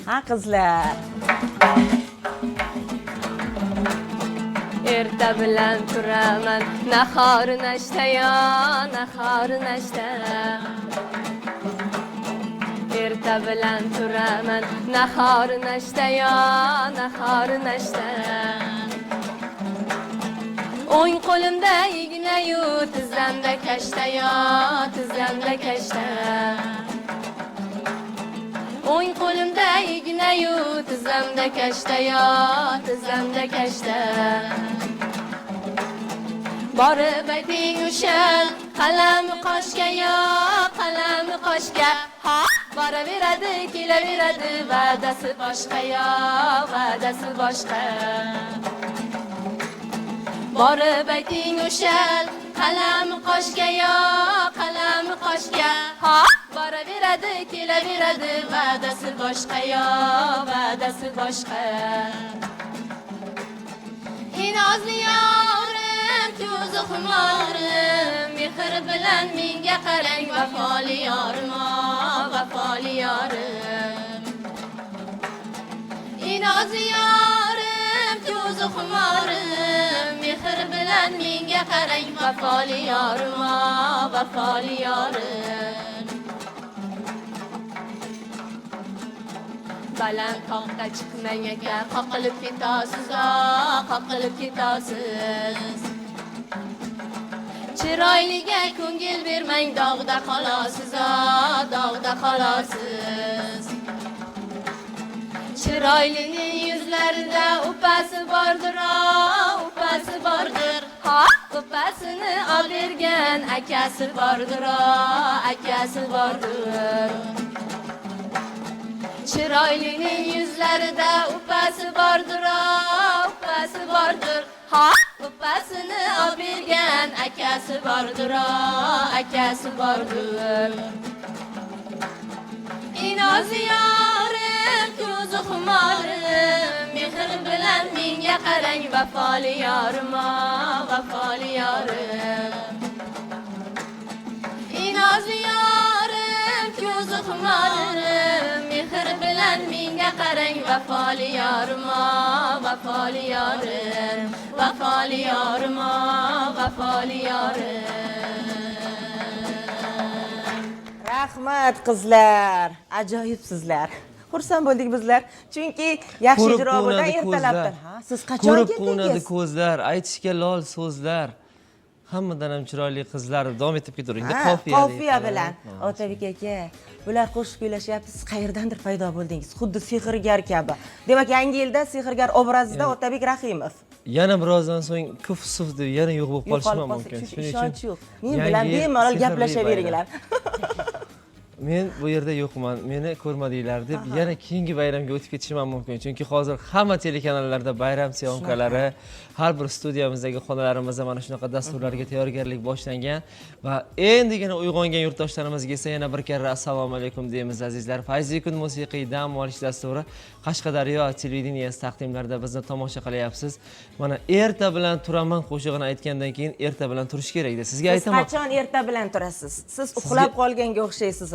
Ha qizlar. Erta bilan turaman, nahor nashta yo, nahor nashta. Erta bilan turaman, nahor nashta yo, nahor nashta. O'ng qo'limda igna-yu, tizzamda kashta yo, tizzamda kashta. O'ng qo'limda igna-yu, tizzamda kashta yo, tizzamda kashta. Borib ayting o'sha qalami qoshga yo, qalami qoshga. Ha, boraveradi, kelaveradi, va'dasi boshqa yo, va'dasi boshqa. Borib ayting o'sha qalami qoshga yo, qalami qoshga. Ha, boraveradi, kelaveradi, va'dasi boshqa yo, va'dasi boshqa. Inozli yorim, ko'zi xumorim, mehr bilan menga qarang, vafoli yorim, vafoli yorim. Inozli yorim, ko'zi xumorim, mehr bilan menga qarang, vafoli yorim, vafoli yorim. Baland tog'ga chiqmang aka, qoqilib ketasiz, qoqilib ketasiz. Chiroyliga ko'ngil bermang, dog'da qolasiz, dog'da qolasiz. Chiroylining yuzlarida upasi bordir, upasi bordir. Ha, upasini olbergan akasi bordir, akasi bordir. Chiroylining yuzlarida upasi bordir, upasi bordir. Ha, upasini olbergan akasi bordir, akasi bordir. Inozi yorim, ko'zi xumorim, mehr bilan menga qarang, vafoli yorim, vafoli yorim. Inozi yorim, ko'zi xumorim, mehr bilan menga qarang, vafoli yorim, vafoli yorim, vafoli yorim, vafoli yorim. Rahmat qizlar. Ajoyibsizlar. Xursand bo'ldik bizlar. Chunki yaxshi ijro bo'lgan ertalabdan. Ha, siz qachon ko'rib keldingiz? quvnadi ko'zlar, aytishga lol so'zlar. Hammadan ham chiroyli qizlar. Davom etib ketaveringda qofiya. Qofiya bilan. Otabek aka, bular qo'shiq kuylashyapti. Siz qayerdandir paydo bo'ldingiz. Xuddi sehrgar kabi. Demak, yangi yilda sehrgar obrazida Otabek Rahimov. Yana birozdan so'ng kuf-suf deb yana yo'q bo'lib qolishi ham mumkin. Shuning uchun yo'q. Men bilan bemalol gaplashaveringlar. Men bu yerda yo'qman, meni ko'rmadinglar deb yana keyingi bayramga o'tib ketishim ham mumkin. Chunki hozir hamma telekanallarda bayram syomkalari, har bir studiyamizdagi xonalarimizda mana shunaqa dasturlarga tayyorgarlik boshlangan va endigina uyg'ongan yurtdoshlarimizga esa yana bir karra assalomu alaykum deymiz azizlar. Fayzi kun musiqiy dam olish dasturi Qashqadaryo televideniyasi taqdimlarida bizni tomosha qilyapsiz. Mana erta bilan turaman qo'shig'ini aytgandan keyin erta bilan turish kerak-da. Sizga aytaman. Siz qachon erta bilan turasiz? Siz uxlab qolganga o'xshaysiz.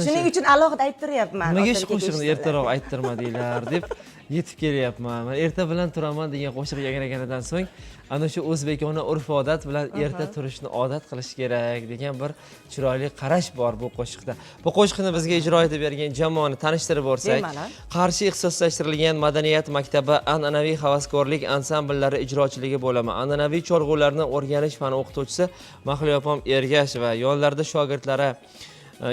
Shuning uchun alohida ayttiryapman. Nimaga shu qo'shiqni ertaroq ayttirmadinglar deb yetib kelyapman. Men erta bilan turaman degan qo'shiq yangraganidan so'ng ana shu o'zbekona urf-odat bilan erta turishni odat qilish kerak degan bir chiroyli qarash bor bu qo'shiqda. Bu qo'shiqni bizga ijro etib bergan jamoani tanishtirib o'rsak, Qarshi ixtisoslashtirilgan madaniyat maktabi an'anaviy havaskorlik ansambllari ijrochiligi bo'limi, an'anaviy cholg'ularni o'rganish fani o'qituvchisi Mahliyo opam Ergash va yonlarida shogirdlari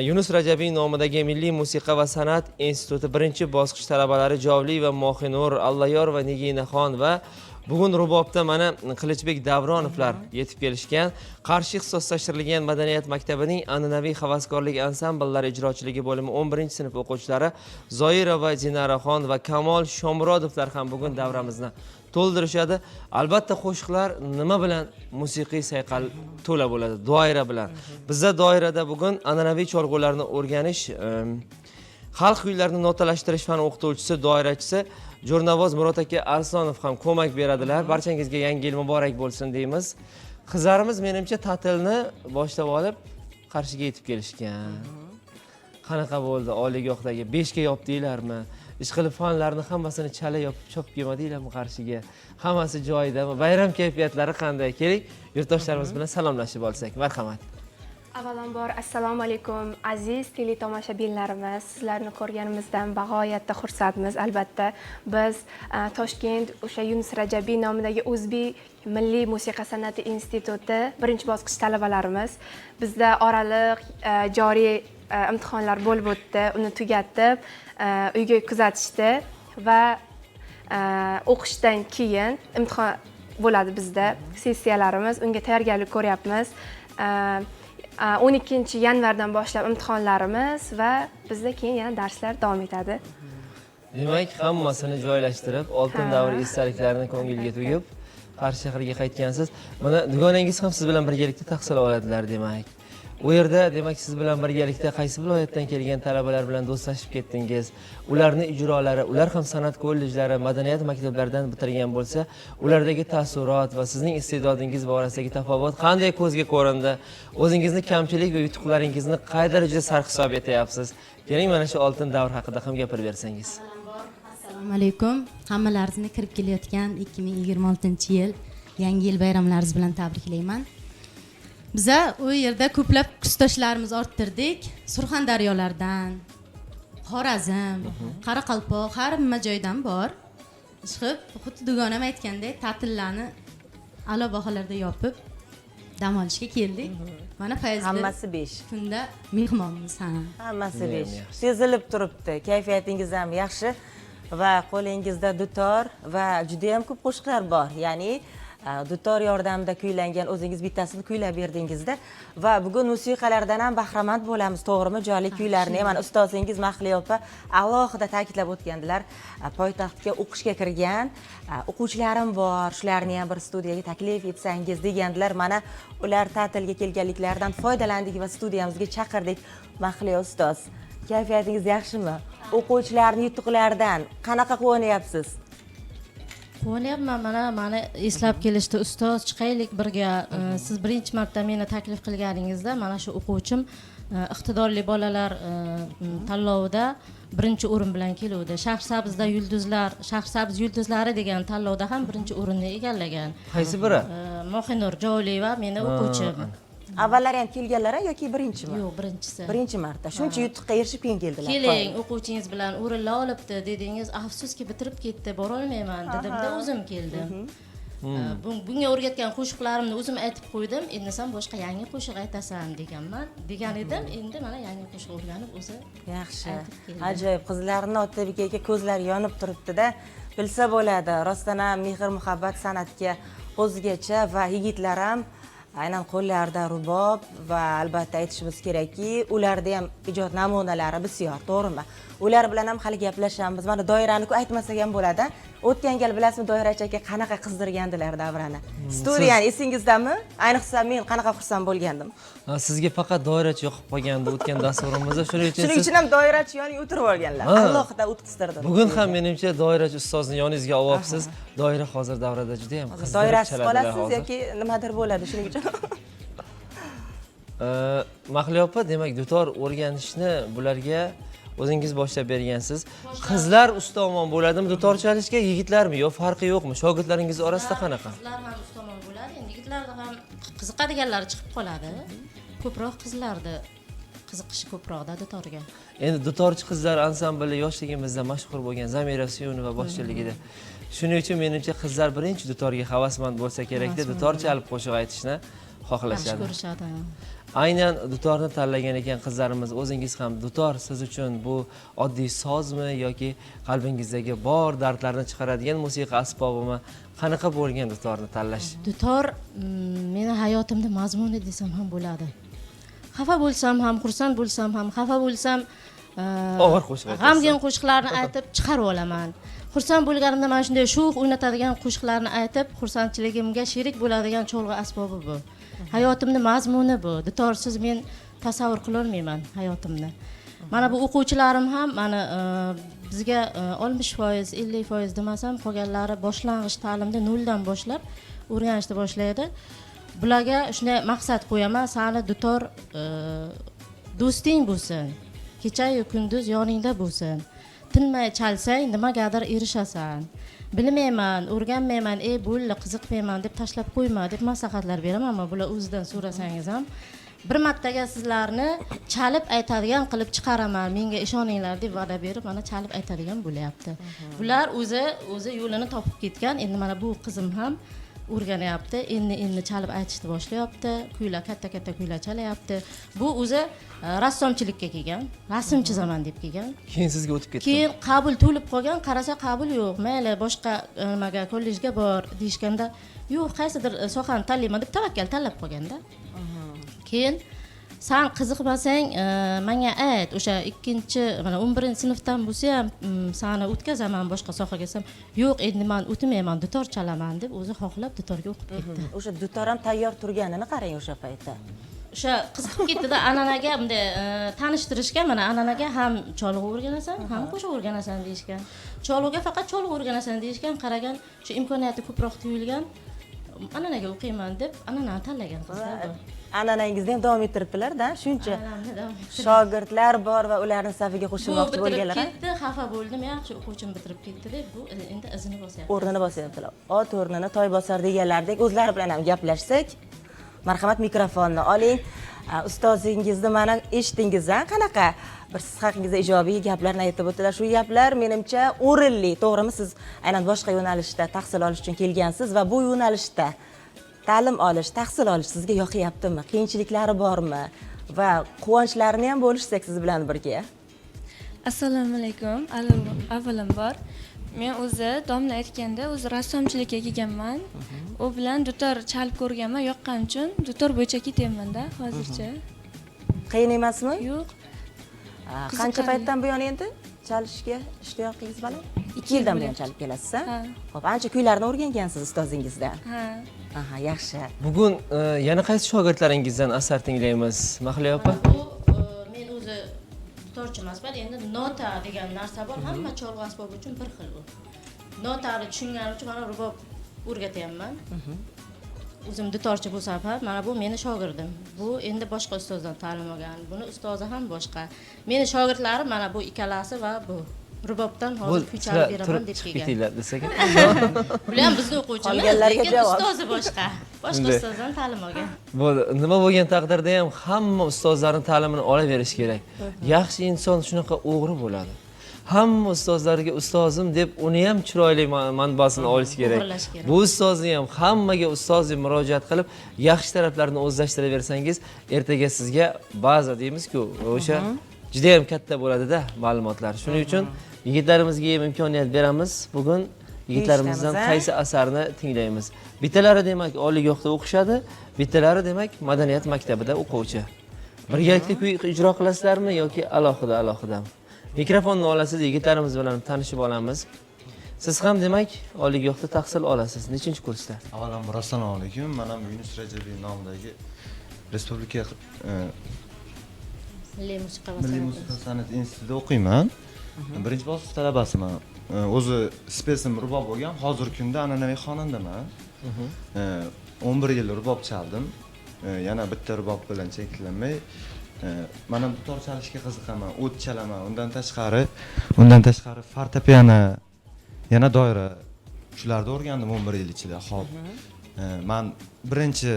Yunus Rajabiy nomidagi Milliy musiqa va san'at instituti birinchi bosqich talabalari Jovli va Mohinur, Allayor va Niginaxon va bugun rubobda mana Qilichbek Davronovlar yetib kelishgan. Qarshi ixtisoslashtirilgan madaniyat maktabining an'anaviy havaskorlik ansambllari ijrochiligi bo'limi 11-sinf o'quvchilari Zoira va Dinaraxon va Kamol Shomurodovlar ham bugun davramizni to'ldirishadi. Albatta qo'shiqlar nima bilan musiqiy sayqal to'la bo'ladi? Doira bilan. Bizda doirada bugun an'anaviy cholg'ularni o'rganish, xalq kuylarini notalashtirish fani o'qituvchisi, doirachisi Jo'rnavoz Murod aka Arslonov ham ko'mak beradilar. Barchangizga yangi yil muborak bo'lsin deymiz. Qizlarimiz menimcha ta'tilni boshlab olib Qarshiga yetib kelishgan. Qanaqa bo'ldi oliygohdagi 5 ga yopdinglarmi ishqilib fanlarni hammasini chala yopib chopib kelmadinglarmi qarshiga? Hammasi joyidami? Bayram kayfiyatlari qanday? Keling, yurtdoshlarimiz bilan salomlashib olsak. Marhamat. Avvalambor assalomu alaykum aziz teletomoshabinlarimiz. Sizlarni ko'rganimizdan bag'oyatda xursandmiz. Albatta biz Toshkent o'sha Yunus Rajabiy nomidagi O'zbek Milliy musiqa san'ati instituti birinchi bosqich talabalarimiz. Bizda oraliq joriy imtihonlar bo'lib o'tdi. Uni tugatib, uyga kuzatishdi va o'qishdan keyin imtihon bo'ladi bizda. Sessiyalarimiz, unga tayyorgarlik ko'ryapmiz. 12 yanvardan boshlab imtihonlarimiz va bizda keyin yana darslar davom etadi. Demak, hammasini joylashtirib, oltin davr esdaliklarini ko'ngilga tugib, Qarshi shahriga qaytgansiz. Mana dugonangiz ham siz bilan birgalikda tahsil oladilar demak. U yerda demak siz bilan birgalikda qaysi viloyatdan kelgan talabalar bilan do'stlashib ketdingiz? Ularning ijrolari, ular ham san'at kollejlari, madaniyat maktablaridan bitirgan bo'lsa, ulardagi taassurot va sizning iste'dodingiz borasidagi tafovut qanday ko'zga ko'rindi? O'zingizni kamchilik va yutuqlaringizni qay darajada sarhisob etyapsiz? Keling, mana shu oltin davr haqida ham gapirib bersangiz. Assalomu alaykum. Hammalaringizni kirib kelayotgan 2026-yil yangi yil bayramlaringiz bilan tabriklayman. Biza u yerda ko'plab kursdoshlarimiz orttirdik. Surxondaryolardan, Xorazm, Qoraqalpoq, har bir joydan bor. Chiqib, xuddi dugonam aytgandek, ta'tillarni a'lo baholarda yopib dam olishga keldik. Mana fayzli Hammasi 5. kunda mehmonmiz ha. Hammasi Judayam 5. yaxshi. Sezilib turibdi. Kayfiyatingiz ham yaxshi va qo'lingizda dutor va juda ham ko'p qo'shiqlar bor. Ya'ni dutor yordamida kuylangan o'zingiz bittasini kuylab berdingizda va bugun musiqalardan ham bahramand bo'lamiz, to'g'rimi? Jonli kuylarni mana ustozingiz Mahliyo opa alohida ta'kidlab o'tgandilar. Poytaxtga o'qishga kirgan o'quvchilarim bor, shularni ham bir studiyaga taklif etsangiz degandilar. Mana ular ta'tilga kelganliklaridan foydalandik va studiyamizga chaqirdik. Mahliyo ustoz, kayfiyatingiz yaxshimi? O'quvchilarning yutuqlaridan qanaqa quvonyapsiz? Qo'nyapman, mana eslab kelishdi, ustoz chiqaylik birga. Siz birinchi marta meni taklif qilganingizda mana shu o'quvchim iqtidorli bolalar tanlovida birinchi o'rin bilan keluvdi. Shahrsabzda yulduzlar, Shahrsabz yulduzlari degan tanlovda ham birinchi o'rinni egallagan. Qaysi biri? Mohinur Jovliyeva meni o'quvchim. Avvallari ham kelganlar yoki birinchimi? Yo'q, birinchisi. Birinchi marta. Shuncha yutuqqa erishib keyin keldilar. Keling, o'quvchingiz bilan o'rinlar olibdi dedingiz, afsuski bitirib ketdi, bora olmayman dedimda o'zim keldim. Bunga o'rgatgan qo'shiqlarimni o'zim aytib qo'ydim. Endi sen boshqa yangi qo'shiq aytasan degan edim. Endi mana yangi qo'shiq o'rganib o'zi Yaxshi. aytib keldim. Ajoyib. Qizlarning Otabek aka ko'zlari yonib turibdi-da. Bilsa bo'ladi. Rostdan ham mehr muhabbat san'atga o'zgacha va yigitlar ham aynan qo'llarida rubob va albatta aytishimiz kerakki, ularda ham ijod namunalari bisyor, to'g'rimi? Ular bilan ham hali gaplashamiz. Mana doirani-ku aytmasak ham bo'ladi. O'tgan gal bilasizmi, Doirachi aka qanaqa qizdirgandilar davrani? Studiyani esingizdami? Ayniqsa men qanaqa xursand bo'lgandim. Sizga faqat doirachi yoqib qolgandi o'tgan dasturimizda, shuning uchun Shuning siz uchun ham Doirachi yoniga o'tirib olganlar. Alohida o'tkazdirdim. bugun ham menimcha doirachi ustozni yoningizga olyapsiz. Doira hozir davrada juda ham qizdirib Doirasiz chaladilar qolasiz hozir. yoki nimadir bo'ladi shuning uchun. Mahliyo opa, demak dutor o'rganishni bularga o'zingiz boshlab bergansiz. Qizlar ustomon bo'ladimi dutor chalishga, yigitlarmi? Yo farqi yo'qmi? Shogirdlaringiz orasida qanaqa? Qizlar ham ustomon bo'ladi, endi yigitlarda ham qiziqadiganlari chiqib qoladi. Ko'proq qizlarda qiziqish ko'proqda dutorga. Endi dutorchi qizlar ansambli yoshligimizda mashhur bo'lgan Zamira Suyunova boshchiligida. Shuning uchun menimcha qizlar birinchi dutorga havasmand bo'lsa kerakda, dutor chalib qo'shiq aytishni Yaxshi xohlashadi. ko'rishadi. Aynan dutorni tanlagan ekan qizlarimiz. O'zingiz ham dutor siz uchun bu oddiy sozmi yoki qalbingizdagi bor dardlarni chiqaradigan musiqa asbobimi? Qanaqa bo'lgan dutorni tanlash? Dutor meni hayotimda mazmuni desam ham bo'ladi. Xafa bo'lsam ham, xursand bo'lsam ham, xafa bo'lsam Og'ir qo'shiq aytasiz. g'amgin qo'shiqlarni aytib chiqarib olaman. Xursand bo'lganimda mana shunday sho'x o'ynatadigan qo'shiqlarni aytib, xursandchiligimga sherik bo'ladigan cholg'u asbobi bu. Hayotimning mazmuni bu. Dutorsiz men tasavvur qila olmayman hayotimni. Mana bu o'quvchilarim ham mana bizga 60%, 50% demasam, qolganlari boshlang'ich ta'limda noldan boshlab o'rganishni boshlaydi. Bularga shunday maqsad qo'yaman, sani dutor do'sting bo'lsin. Kecha-yu kunduz yoningda bo'lsin. tinmay chalsang nimagadir erishasan. Bilmayman, o'rganmayman, bo'ldi, qiziqmayman deb tashlab qo'yma deb maslahatlar beraman, ammo bular o'zidan so'rasangiz ham bir martaga sizlarni chalib aytadigan qilib chiqaraman, menga ishoninglar deb va'da berib, mana chalib aytadigan bo'lyapti. Bular o'zi yo'lini topib ketgan. Endi mana bu qizim ham o'rganyapti. Endi chalib aytishni boshlayapti. Kuylar, katta kuylar chalayapti. Bu o'zi rassomchilikka kelgan, rasm chizaman deb kelgan. Keyin sizga o'tib ketdi. Keyin qabul to'lib qolgan, qarasa qabul yo'q. Mayli, boshqa nimaga kollejga bor deyishganda, yo'q, qaysidir sohani tanlayman deb tavakkal tanlab qolganda. Keyin sen qiziqmasang, menga ayt, o'sha 11-sinfdan bo'lsa ham seni o'tkazaman boshqa sohaga desam, yo'q, endi men o'tmayman, dutor chalaman deb o'zi xohlab dutorga o'qib ketdi. O'sha dutor ham tayyor turganini qarang o'sha paytda. O'sha qiziqib ketdi-da, an'anaga bunday tanishtirishgan, mana an'anaga ham cholg'u o'rganasan, ham qo'shiq o'rganasan deyishgan. Cholg'uga faqat cholg'u o'rganasan deyishgan, qaragan, shu imkoniyati ko'proq tuyulgan. An'anaga o'qiyman deb an'anani tanlagan qizlar. An'anangizni ham davom ettiribdilar-da, shuncha shogirdlar bor va ularning safiga qo'shilmoqchi bo'lganlar. Ketdi, xafa bo'ldim, yaxshi o'quvchim bitirib ketdi deb, bu endi izini bosyapti. O'rnini bosyaptilar. Ot o'rnini toy bosar deganlardek, o'zlari bilan ham gaplashsak. Marhamat, mikrofonni oling. Ustozingizni mana eshitdingiz-a, qanaqa bir siz haqingizda ijobiy gaplarni aytib o'tdilar. Shu gaplar menimcha o'rinli, to'g'rimi? Siz aynan boshqa yo'nalishda tahsil olish uchun kelgansiz va bu yo'nalishda ta'lim olish, tahsil olish sizga yoqyaptimi? Qiyinchiliklari bormi? Va quvonchlarini ham bo'lishsak siz bilan birga. Assalomu alaykum. Avvalambor men o'zi domla aytganda o'zi rassomchilikka kelganman. U bilan dutor chalib ko'rganman, yoqqani uchun dutor bo'yicha ketyapman-da hozircha. Qiyin emasmi? Yo'q. Qancha paytdan buyon endi chalishga ishtiyoqingiz bilan? 2 yildan buyon chalib kelasiz-a? Xo'p, ancha kuylarni o'rgangansiz ustozingizdan. Ha. Aha, yaxshi. Bugun yana qaysi shogirdlaringizdan asar tinglaymiz, Mahliyo opa? Bu men o'zi dutorchi emasman, endi nota degan narsa bor, hamma cholg'u asbobi uchun bir xil bu. Notani tushunganim uchun mana rubob o'rgatyapman. O'zim dutorchi bo'lsam ham, mana bu meni shogirdim. Bu endi boshqa ustozdan ta'lim olgan. Buni ustozi ham boshqa. Meni shogirdlarim mana bu ikkalasi va bu. Rubobdan hozir kuy chalib beraman deb kelgan. Ketinglar desak. Bular ham bizning o'quvchimiz, Qolganlarga lekin javob. ustozi boshqa. Boshqa ustozdan ta'lim olgan. Bo'ldi. Nima bo'lgan taqdirda ham hamma ustozlarning ta'limini olaverish kerak. Yaxshi inson shunaqa o'g'ri bo'ladi. Hamma ustozlarga ustozim deb uni ham chiroyli manbasini olish kerak. Bu ustozni ham hammaga ustoz deb murojaat qilib, yaxshi taraflarini o'zlashtiraversangiz, ertaga sizga ba'zi deymiz-ku, o'sha juda ham katta bo'ladi-da ma'lumotlar. Shuning uchun yigitlarimizga ham imkoniyat beramiz. Bugun yigitlarimizdan qaysi asarni tinglaymiz? Bittalari demak oliygohda o'qishadi, bittalari demak madaniyat maktabida o'quvchi. Birgalikda kuy ijro qilasizlarmi yoki alohida? Mikrofonni olasiz, yigitlarimiz bilan tanishib olamiz. Siz ham demak oliygohda tahsil olasiz. Nechinchi kursda? Avvalambor assalomu alaykum. Men ham Yunus Rajabiy nomidagi Respublika Milliy musiqa san'at institutida o'qiyman. Birinchi bosqich talabasiman. O'zi spesim rubob bo'lgan, hozirgi kunda an'anaviy xonandaman. 11 yil rubob chaldim. Yana bitta rubob bilan cheklanmay, men ham dutor chalishga qiziqaman, o't chalaman. Undan tashqari fortepiano, yana doira shularni o'rgandim 11 yil ichida. Xo'p. Men birinchi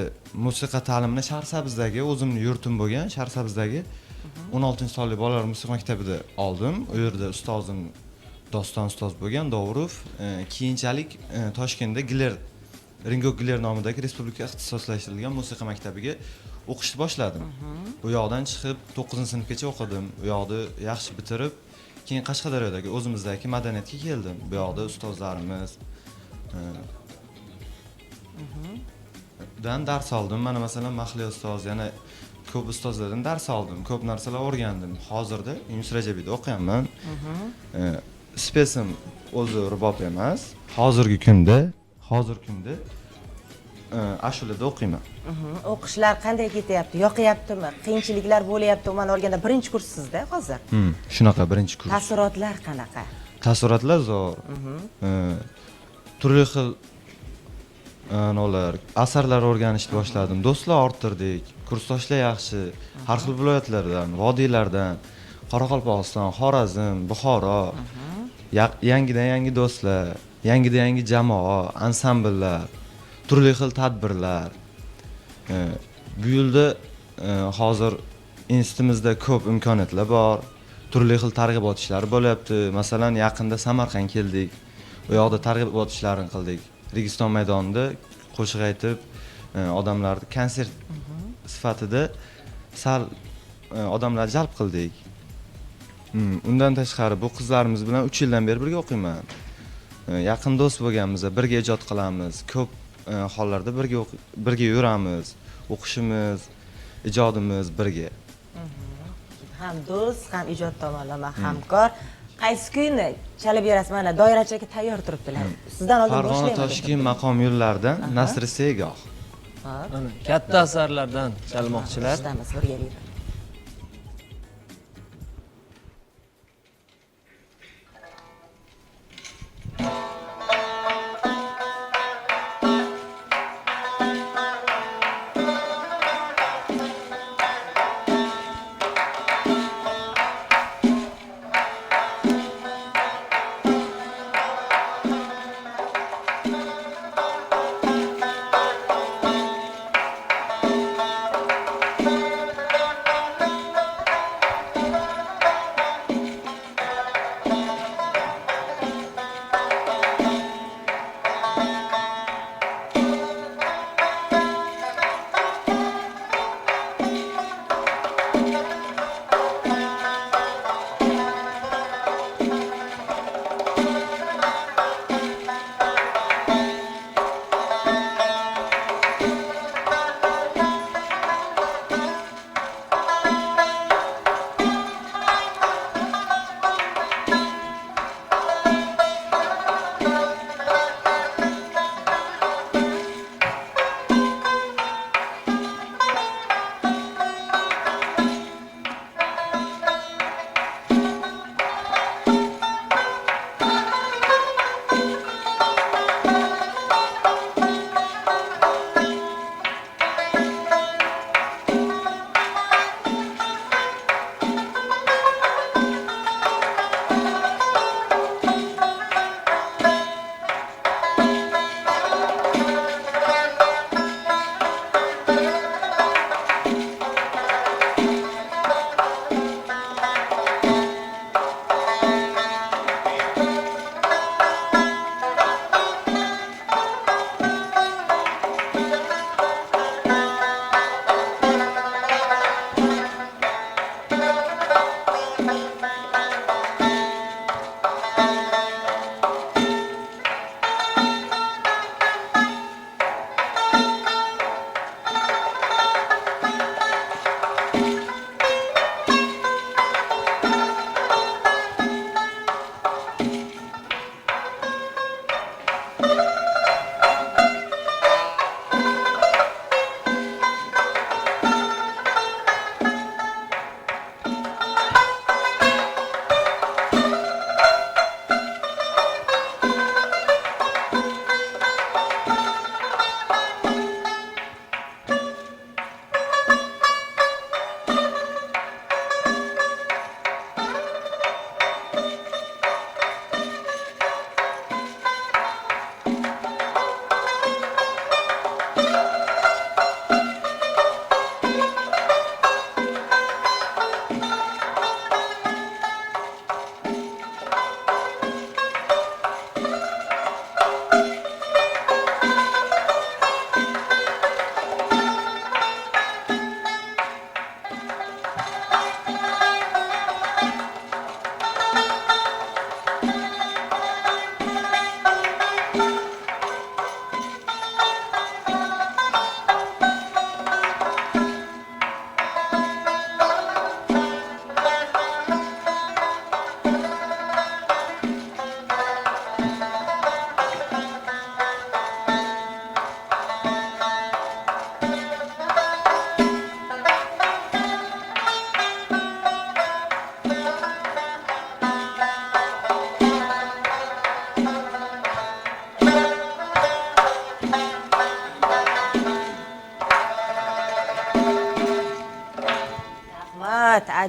musiqa ta'limini Sharsabzdagi o'zimning yurtim bo'lgan Sharsabzdagi 16-sonli bolalar musiqa maktabida oldim. U yerda ustozim Doston ustoz bo'lgan Dovrov. Keyinchalik Toshkentda Ringo Giler nomidagi Respublika ixtisoslashtirilgan musiqa maktabiga o'qishni boshladim. Bu yoqdan chiqib 9-sinfgacha o'qidim. U yoqda yaxshi bitirib, keyin Qashqadaryodagi o'zimizdagi madaniyatga keldim. Bu yoqda ustozlarimiz dan dars oldim. Mana masalan Mahliyo ustoz, yana ko'p ustozlardan dars oldim. Ko'p narsalar o'rgandim. Hozirda Yunus Rajabiyda o'qiyapman. Spesim o'zi rubob emas. Hozirgi kunda ashulada o'qiyman. O'qishlar qanday ketyapti? Yoqyaptimi? Qiyinchiliklar bo'lyaptimi? Men o'rganda birinchi kurssizda hozir. Shunaqa birinchi kurs. Taassurotlar qanaqa? Taassurotlar zo'r. Turli xil asarlar o'rganishni boshladim. Do'stlar orttirdik. Kursdoshlar yaxshi. Har xil viloyatlardan, vodiylardan, Qoraqalpog'iston, Xorazm, Buxoro, yangidan yangi do'stlar, yangidan yangi jamoa, ansambllar, turli xil tadbirlar. Bu yilda hozir institutimizda ko'p imkoniyatlar bor. Turli xil targ'ibot ishlari bo'lyapti. Masalan, yaqinda Samarqand keldik. U yoqda targ'ibot ishlarini qildik. Registon maydonida qo'shiq aytib, odamlarni konsert sifatida sal odamlar jalb qildik. Undan tashqari bu qizlarimiz bilan 3 yildan beri birga o'qiyman. Yaqin do'st bo'lganmiz, birga ijod qilamiz. Ko'p hollarda birga yuramiz, o'qishimiz, ijodimiz birga. Ham do'st, ham ijod tomonlama hamkor. Qaysi kuyni chalib berasiz? Mana doirachi aka tayyor turibdilar. Sizdan oldin Farg'ona boshlayman. Toshkent maqom yo'llaridan Nasri Segoh. Mana katta asarlardan chalmoqchilar. Ishtamiz birgalikda.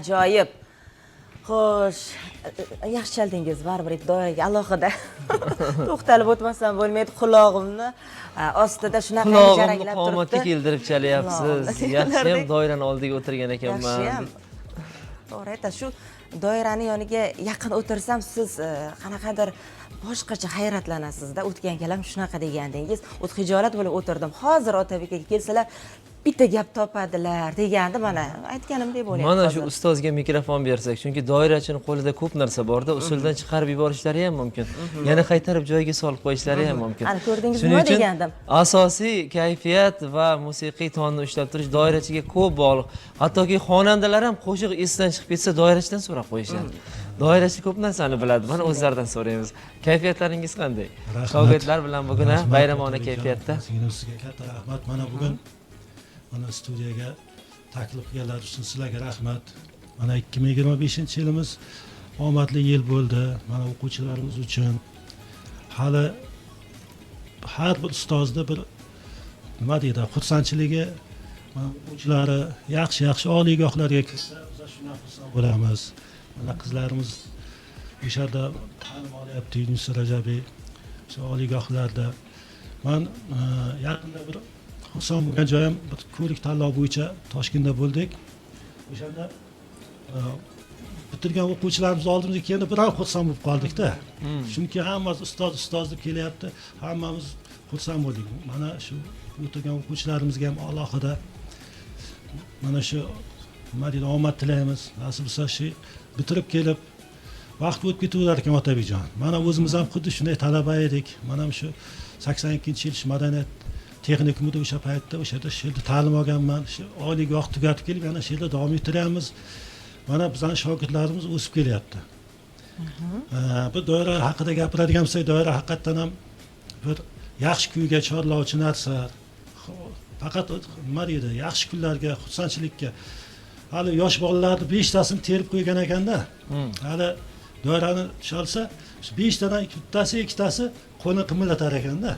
ajoyib. Xo'sh, yaxshi chaldingiz, baribir doiraga alohida to'xtalib o'tmasam bo'lmaydi. Qulog'imni ostida shunaqa Qulog'imni jaraklab qomatga turibdi. keltirib chalyapsiz. Yaxshi ham doirani oldiga o'tirgan ekanman. Yaxshiyam. To'g'ri aytasiz. Shu doirani yoniga yaqin o'tirsam siz qanaqadir boshqacha hayratlanasizda. O'tgan kalam shunaqa degandingiz. Xijolat bo'lib o'tirdim. Hozir Otabek aka kelsalar bitta gap topadilar degandi, mana aytganimdek bo'lyapti. Mana shu ustozga mikrofon bersak, chunki doirachini qo'lida ko'p narsa borda, usuldan chiqarib yuborishlari ham mumkin. Yana qaytarib joyiga solib qo'yishlari ham mumkin. Ana ko'rdingiz Shuning nima uchun degandim? Asosiy kayfiyat va musiqiy tonni ushlab turish doirachiga ko'p bog'liq. Hattoki xonandalar ham qo'shiq esidan chiqib ketsa, doirachidan so'rab qo'yishadi. Doirachi ko'p narsani biladi. Mana o'zlaridan so'raymiz. Kayfiyatlaringiz qanday? Shogirdlar bilan bugun bayramona kayfiyatda. Sizga katta rahmat. Mana bugun mana studiyaga taklif qilganlar uchun sizlarga rahmat. Mana 2025-yilimiz omadli yil bo'ldi. Mana o'quvchilarimiz uchun hali har bir ustozni bir nima deydi, xursandchiligi, mana o'quvchilari yaxshi oliygohlarga kirsa, biz shundan xursand bo'lamiz. Mana qizlarimiz o'sha yerda ta'lim olyapti, Yunus Rajabiy o'sha oliygohlarda. Men yaqinda bir xursand bo'lgan joyim, bir ko'rik tanlov bo'yicha Toshkentda bo'ldik. O'shanda bitirgan o'quvchilarimiz oldimizga keldi, bir ham xursand bo'lib qoldik-da. Chunki hammamiz ustoz deb kelyapti, hammamiz xursand bo'ldik. Mana shu o'tirgan o'quvchilarimizga ham alohida mana shu nima deydi, omad tilaymiz. Nasib bo'lsa shu bitirib kelib vaqt o'tib ketaverar ekan Otabekjon. Mana o'zimiz ham xuddi shunday talaba edik. Mana shu 82-yil shu madaniyat texnikumida o'sha paytda o'sha yerda ta'lim olganman. Shu oliygoh tugatib kelib yana shu yerda davom ettiryapmiz. Mana bizning shogirdlarimiz o'sib kelyapti. Bu doira haqida gapiradigan bo'lsak, doira haqiqatan ham bir yaxshi kuyga chorlovchi narsa. Faqat nima deydi, yaxshi kunlarga, xursandchilikka. Hali yosh bolalarni 5 tasini terib qo'ygan ekanda. Hali doirani chalsa, 5 tadan bittasi, 2 tasi qo'lni qimillatar ekanda.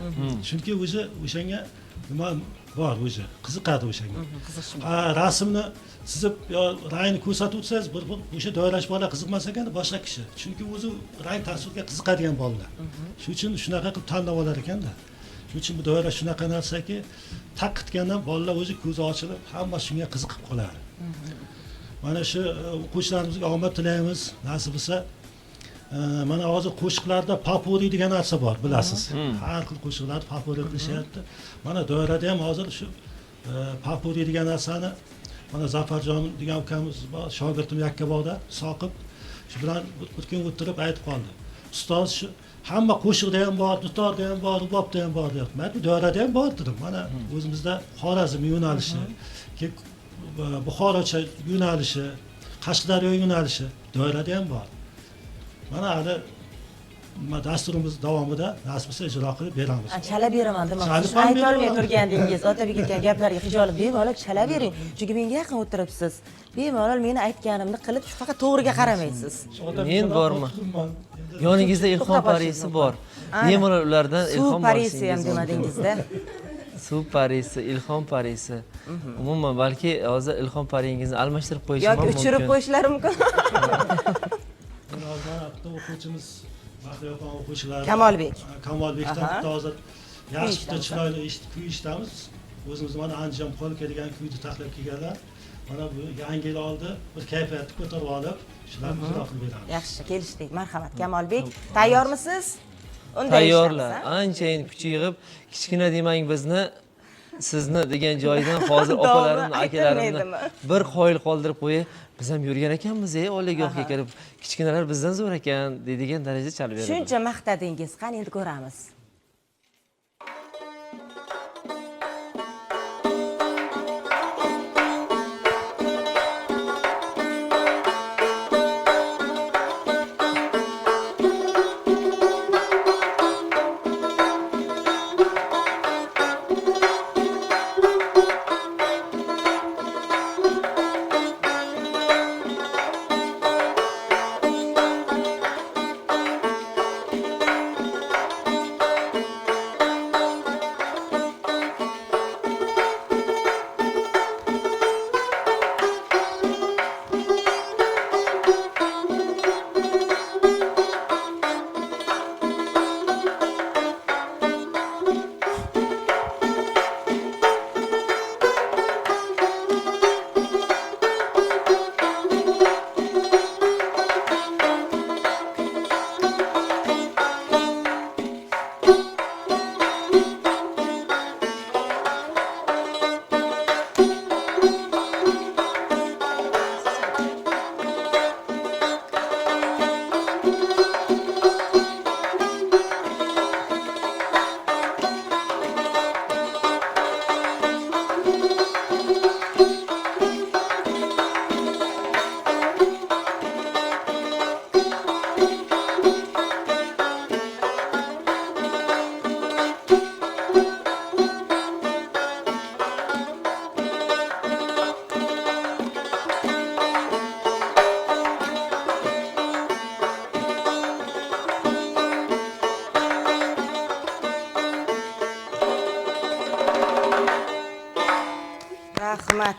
Chunki o'shanga nima bor o'zi, qiziqadi o'shanga. Rasmni chizib yo rangni ko'rsatib o'tsangiz, bir o'sha doirachi bola qiziqmas ekan, boshqa kishi. Chunki o'zi rang tasvirga qiziqadigan bolalar. Shuning uchun shunaqa qilib tanlab olar ekanda. Shuning uchun bu doira shunaqa narsaki, taqitgandan bolalar o'zi ko'zi ochilib, hamma shunga qiziqib qoladi. Mana shu o'quvchilarimizga omad tilaymiz. Nasib bo'lsa, mana hozir qo'shiqlarda papuri degan narsa bor, bilasiz. Har xil qo'shiqlarni papuri qilishyapti. Mana doirada ham hozir shu papuri degan narsani mana Zafarjon degan ukamiz bor, shogirdim Yakkabog'da Soqib shu bilan bir kun o'tirib aytib qoldi. Ustoz shu hamma qo'shiqda ham bor, dutorda ham bor, rubobda ham bor deyapti. Men bu doirada ham bor dedim. Mana o'zimizda Xorazm yo'nalishi, Buxorocha yo'nalishi, Qashqadaryo yo'nalishi doirada ham bor. Mana hali dasturimiz davomida nasib bo'lsa ijro qilib beramiz. Chala beraman demoqchi. Ayta olmay turgandingiz, Otabek aka gaplarga xijolat bemalol chala bering. Chunki menga yaqin o'tiribsiz. Bemalol meni aytganimni qilib, shu faqat to'g'riga qaramaysiz. Men bormi? Yoningizda Ilhom Parisi bor. Bemalol ulardan ilhom Parisi ham demadingizda. Suv Parisi, Ilhom Parisi. Umuman balki hozir Ilhom Paringizni almashtirib qo'yishim mumkin. Yoki o'chirib qo'yishlari mumkin. Hozir o'quvchimiz Mahliyoxon o'quvchilari Kamolbekdan bitta hozir yaxshi bitta chiroyli kuy eshitamiz. O'zimiz mana Andijon polka degan kuyni taklif qilganlar. Mana bu yangi yil oldi bir kayfiyatni ko'tarib olib, shularni ijro qilib beramiz. Yaxshi, kelishdik. Marhamat Kamolbek. Tayyormisiz? Tayyorlar. Anchayin kuch yig'ib, kichkina demang bizni sizni degan joydan hozir opalarimni, akalarimni bir qoyil qoldirib qo'yay. Biz ham yurgan ekanmiz, oliygohga kelib, kichkinalar bizdan zo'r ekan deydigan darajada chalib beradi. Shuncha maqtadingiz, qani endi ko'ramiz.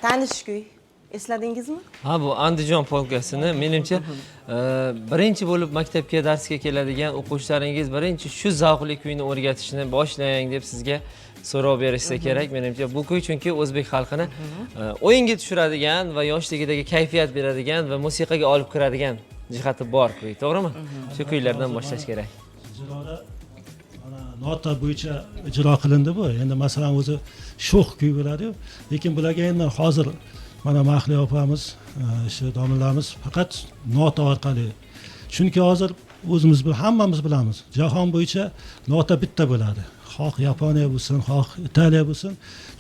tanish kuy esladingizmi? Ha, bu Andijon polkasini menimcha birinchi bo'lib maktabga darsga keladigan o'quvchilaringiz birinchi shu zavqli kuyni o'rgatishni boshlang deb sizga so'rov berishsa kerak menimcha. Bu kuy chunki o'zbek xalqini o'yinga tushiradigan va yoshligidagi kayfiyat beradigan va musiqaga olib kiradigan jihati bor kuy, to'g'rimi? Shu kuylardan boshlash kerak. ijroda mana nota bo'yicha ijro qilindi bu. Endi masalan o'zi sho'x kuy bo'ladi-yu, lekin bularga endi hozir mana Mahliyo opamiz, shu domlalarimiz faqat nota orqali. Chunki hozir o'zimiz hammamiz bilamiz, jahon bo'yicha nota bitta bo'ladi. Xoh Yaponiya bo'lsin, xoh Italiya bo'lsin.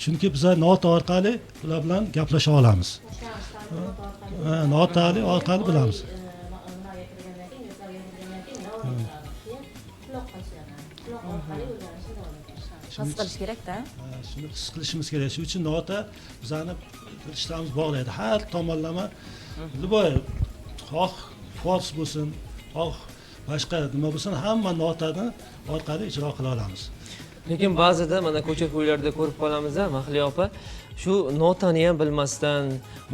Chunki biz nota orqali ular bilan gaplasha olamiz. Nota orqali bilamiz. His qilish kerak-da. Shuni his qilishimiz kerak. Shuning uchun nota bizani ishlamiz bog'laydi. Har tomonlama любой xoh fors bo'lsin, xoh boshqa nima bo'lsin, hamma notani orqali ijro qila olamiz. Lekin ba'zida mana ko'cha kuylarda ko'rib qolamiz-a, Mahliyo opa, shu notani ham bilmasdan,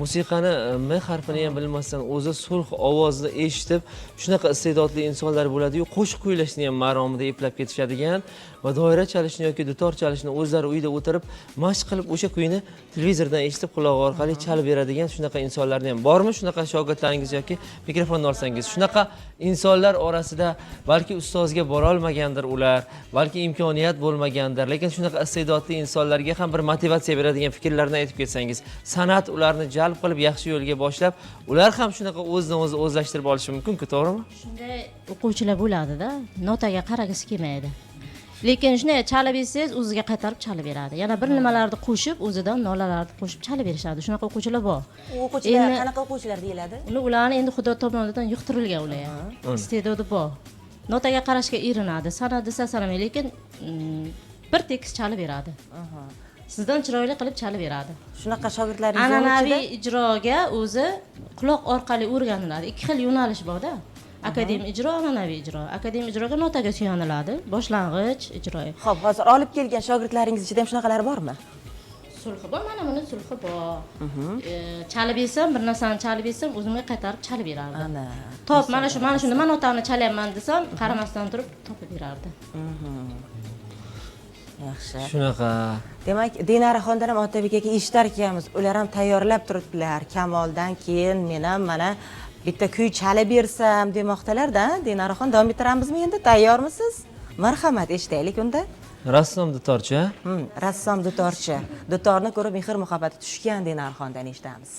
musiqani m harfini ham bilmasdan o'zi sulh ovozni eshitib, shunaqa iste'dodli insonlar bo'ladi-yu, qo'shiq kuylashni ham maromida eplab ketishadigan va doira chalishni yoki dutor chalishni o'zlari uyda o'tirib mashq qilib o'sha kuyni televizordan eshitib quloq orqali chalib beradigan shunaqa insonlarni ham bormi? Shunaqa shogirdlaringiz yoki mikrofonni olsangiz, shunaqa insonlar orasida balki ustozga bora olmagandir ular, balki imkoniyat bo'lmagandir, lekin shunaqa iste'dodli insonlarga ham bir motivatsiya beradigan fikrlarni aytib ketsangiz, san'at ularni jalb qilib yaxshi yo'lga boshlab, ular ham shunaqa o'zidan o'zi o'zlashtirib olishi mumkin-ku, to'g'rimi? Shunday o'quvchilar bo'ladi-da, notaga qaragisi kelmaydi. Lekin shunday chalib bersangiz, o'ziga qaytarib chalib beradi. Yana bir nimalarni qo'shib, o'zidan nolalarni qo'shib chalib berishadi. Shunaqa o'quvchilar bor. O'quvchilar qanaqa o'quvchilar deyiladi? Ularni endi Xudo tomonidan yuqtirilgan ular ham. Iste'dodi bor. Notaga qarashga erinadi. Sana desa sanamaydi, lekin bir tekis chalib beradi. Sizdan chiroyli qilib chalib beradi. Shunaqa shogirdlaringiz An'anaviy ijroga o'zi quloq orqali o'rganiladi. Ikki xil yo'nalish bor-da. Akademik ijro, an'anaviy ijro. Akademik ijroga notaga suyaniladi. Boshlang'ich ijro. Xo'p, hozir olib kelgan shogirdlaringiz ichida ham shunaqalar bormi? Sulhi bor, mana buni sulhi bor. Chalib bersam, bir narsani chalib bersam, o'zimga qaytarib chalib berardi. Ana. Top, mana shu nima notani chalyapman desam, qaramasdan turib topib berardi. Yaxshi. Shunaqa. Demak, Dinaraxondan ham Otabek aka eshitar ekanmiz. Ular ham tayyorlab turibdilar. Kamoldan keyin men ham mana bitta kuy chalib bersam demoqdalar-da. Dinaraxon, davom ettiramizmi endi? Tayyormisiz? Marhamat, eshitaylik unda. Rassom dutorchi, ha? Rassom dutorchi. Dutorni ko'rib mehr muhabbati tushgan Dinaraxondan eshitamiz.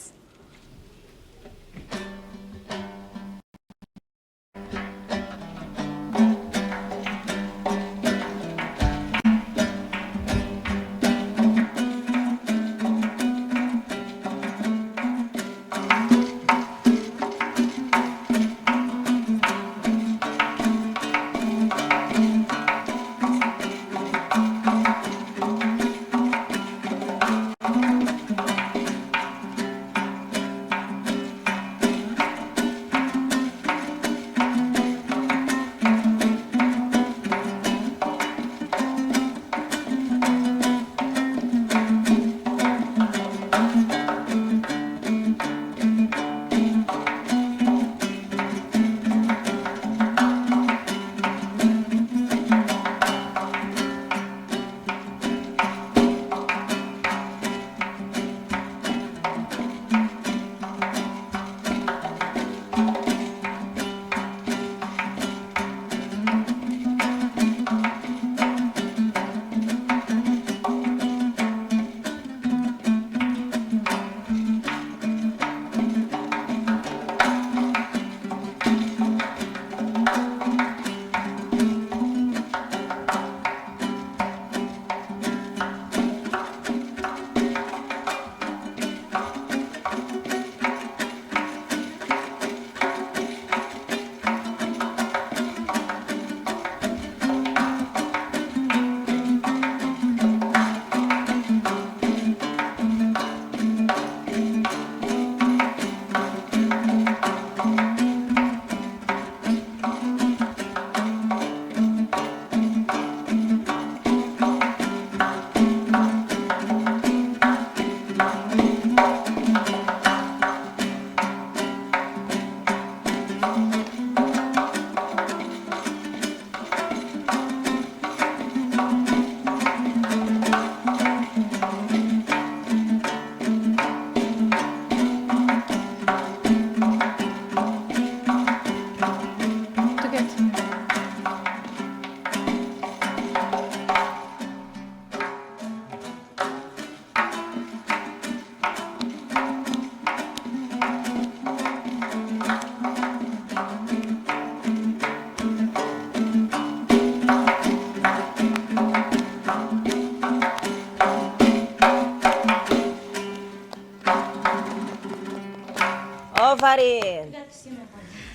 afarin.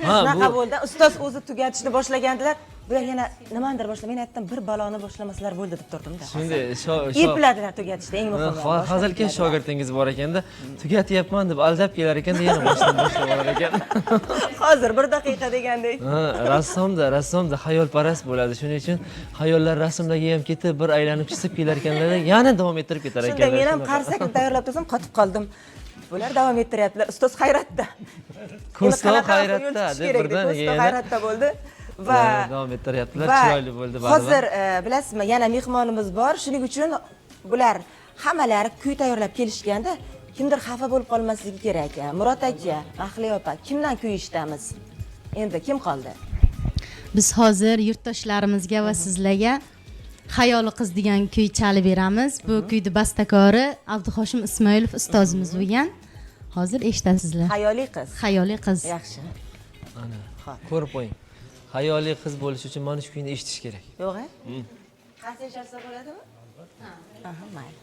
Ha, Shunaqa bu bo'ldi. Ustoz o'zi tugatishni boshlagandilar. Bular yana nimanidir boshlab, men aytdim bir baloni boshlamasalar bo'ldi deb turdim-da. shunday Epladilar tugatishda eng muhimi. hozirgi shogirdingiz bor ekanda, tugatyapman deb aldab kelar ekanda, yana boshlab olar ekan. Hozir 1 daqiqa degandek. Ha, rassomda xayolparast bo'ladi. Shuning uchun xayollar rasmlarga ham ketib, bir aylanib chizib kelar ekanlar, yana davom ettirib ketar ekan. Shunda men ham qarsak tayyorlab tursam qotib qoldim. Bular davom ettiryaptilar. Ustoz hayratda. Ko'sto hayratda deb birdan yana hayratda bo'ldi. Va davom ettiryaptilar, chiroyli bo'ldi baribir. Hozir bilasizmi, yana mehmonimiz bor. Shuning uchun bular hammalari kuy tayyorlab kelishganda kimdir xafa bo'lib qolmasligi kerak. Murod aka, Mahliyo opa, kimdan kuy eshitamiz? Endi kim qoldi? Biz hozir yurtdoshlarimizga va sizlarga Xayoli qiz degan kuy chalib beramiz. Bu kuyni bastakori Abduhoshim Ismoilov ustozimiz bo'lgan. Hozir eshitasizlar. Xayoli qiz. Xayoli qiz. Yaxshi. Ana, ko'rib qo'ying. Xayoliy qiz bo'lish uchun mana shu kuyni eshitish kerak. Yo'q-a? Qancha eshitsa bo'ladimi? Aha, mayli.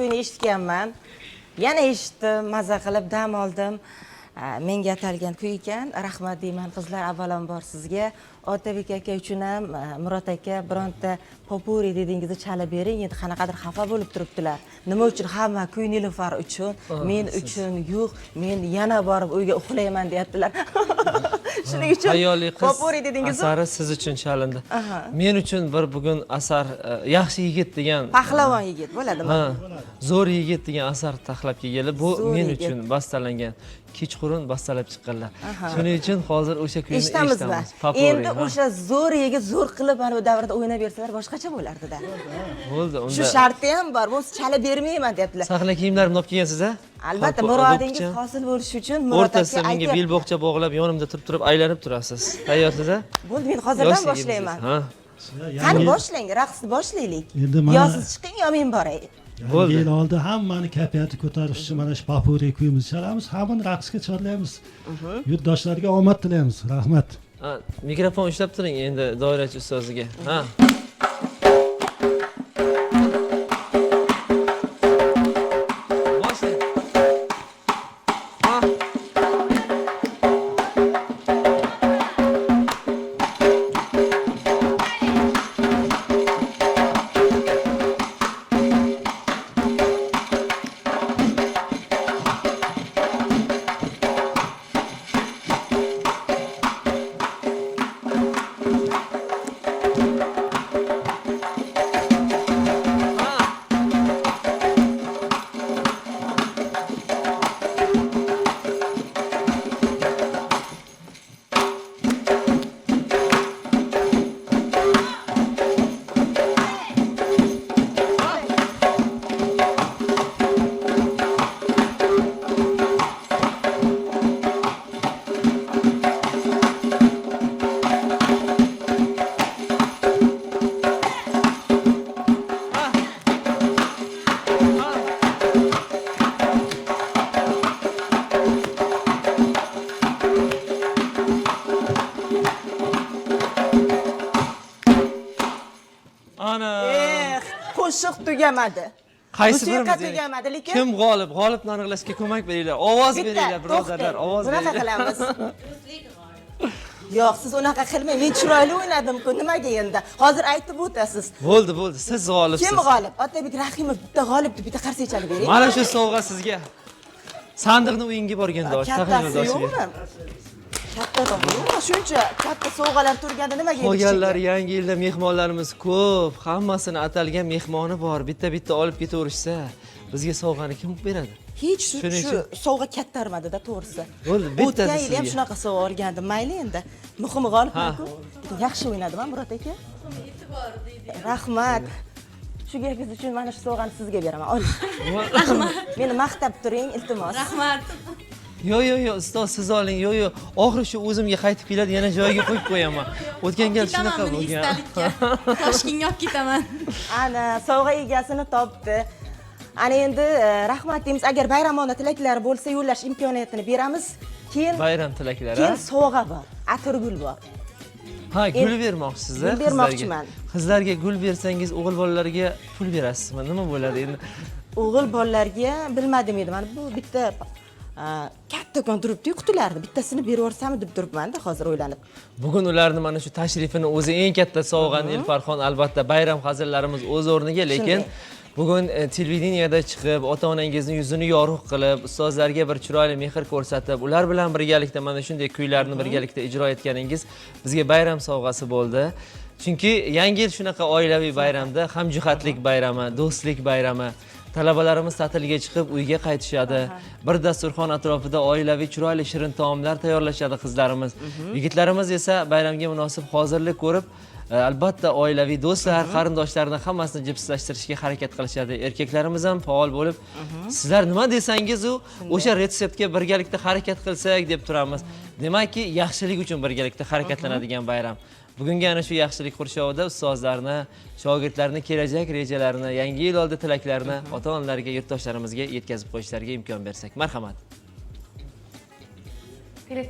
kuyni eshitganman. Yana eshitdim, maza qilib dam oldim. Menga atalgan kuy ekan. Rahmat deyman qizlar, avvalambor sizga. Otabek aka uchun ham, Murod aka bironta popuri dedingizni chalib bering. Endi qanaqadir xafa bo'lib turibdilar. Nima uchun? Hamma kuy Nilufar uchun, men uchun yo'q, men yana borib uyga uxlayman deyaptilar. Shuning uchun popuri dedingiz. Asari siz uchun chalindi. Men uchun bir bugun asar yaxshi yigit degan, Pahlavon yigit bo'ladimi? Ha, zo'r yigit degan asar taxlab kelganlar. Bu men uchun bastalangan. Kechqurun bastalab chiqqanlar. Shuning uchun hozir o'sha kuyni eshitamiz. Endi o'sha zo'r yigit zo'r qilib mana bu davrda o'ynab bersalar boshqacha bo'lardi-da. Bo'ldi, unda. Shu sharti ham bor. Bu chalib bermayman deyaptilar. Sahna kiyimlarimni olib kelgansiz-a? Albatta, murodingiz hosil bo'lishi uchun Murod aka o'rtasida menga belboqcha bog'lab, yonimda turib aylanib turasiz. Tayyorsiz-a? Bo'ldi, men hozirdan boshlayman. Ha. Qani boshlang, raqsni boshlaylik. Yo siz chiqing, yo men boray. Bo'ldi. Yil oldi hammani kayfiyati ko'tarish uchun mana shu popuri kuyimizni chalamiz, hammani raqsga chorlaymiz. Yurtdoshlarga omad tilaymiz. Rahmat. Mikrofon ushlab turing endi doirachi ustoziga. Ha. Boshlang. Ha. Ana. Qo'shiq tugamadi. Qaysi Musiqa birimiz? tugamadi, lekin Kim g'olib? G'olibni aniqlashga ko'mak beringlar. Ovoz beringlar, birodarlar, ovoz Bunaqa beringlar. qilamiz. Yo'q, siz unaqa qilmang. Men chiroyli o'ynadim-ku, nimaga endi? Hozir aytib o'tasiz. Bo'ldi, siz g'olibsiz. Kim g'olib? Otabek Rahimov bitta g'olib deb bitta qarsak chalib bering. Mana shu sovg'a sizga. Sandiqni uyingga borganda och, Kattasi yo'qmi? Katta yo'qmi? Shuncha katta sovg'alar turganda nimaga endi Qolganlar yangi yilda mehmonlarimiz ko'p. Hammasini atalgan mehmoni bor. Bitta-bitta olib ketaverishsa, bizga sovg'ani kim beradi? Hech Shuning shu sovg'a kattarmadida, to'g'risi. Bo'ldi, bittasi O'tgan yil ham sizga. shunaqa sovg'a olgandim. Mayli endi. Muhimi g'olibman-ku. Yaxshi o'ynadim, Murod aka. Rahmat. Shu gapingiz uchun mana shu sovg'ani sizga beraman. Oling. Rahmat. Meni maqtab turing, iltimos. Rahmat. Yo'q, ustoz siz oling. Yo'q. Oxiri shu o'zimga qaytib keladi, yana joyiga qo'yib qo'yaman. O'tgan gal shunaqa bo'lgan. Toshkentga olib ketaman. Ana, sovg'a egasini topdi. Ana endi rahmat deymiz. Agar bayramona tilaklar bo'lsa, yo'llash imkoniyatini beramiz. Keyin Bayram tilaklari. Keyin sovg'a bor, atirgul bor. Ha, gul bermoqchisiz-a? Gul bermoqchiman. Qizlarga gul bersangiz, o'g'il bolalarga pul berasizmi? Nima bo'ladi endi? O'g'il bolalarga bilmadim edi. Mana bu bitta kattakon turibdi-yu qutilarni. Bittasini berib yuborsam deb turibman-da hozir o'ylanib. Bugun ularni mana shu tashrifini o'zi eng katta sovg'ani Elfarxon, albatta bayram hazillarimiz o'z o'rniga, lekin bugun televideniyada chiqib, ota-onangizni yuzini yorug' qilib, ustozlarga bir chiroyli mehr ko'rsatib, ular bilan birgalikda mana shunday kuylarni birgalikda ijro etganingiz bizga bayram sovg'asi bo'ldi. Chunki yangi yil shunaqa oilaviy bayramda, hamjihatlik bayrami, do'stlik bayrami, talabalarimiz ta'tilga chiqib uyga qaytishadi. Bir dasturxon atrofida oilaviy chiroyli shirin taomlar tayyorlashadi qizlarimiz. Yigitlarimiz esa bayramga munosib hozirlik ko'rib, albatta oilaviy do'stlar, qarindoshlarni hammasini jipslashtirishga harakat qilishadi. Erkaklarimiz ham faol bo'lib, sizlar nima desangiz o'sha retseptga birgalikda harakat qilsak deb turamiz. Demakki, yaxshilik uchun birgalikda harakatlanadigan bayram. Bugungi ana shu yaxshilik qurshovida ustozlarni, shogirdlarni kelajak rejalarini, yangi yil oldi tilaklarini ota-onalarga, yurtdoshlarimizga yetkazib qo'yishlariga imkon bersak. Marhamat.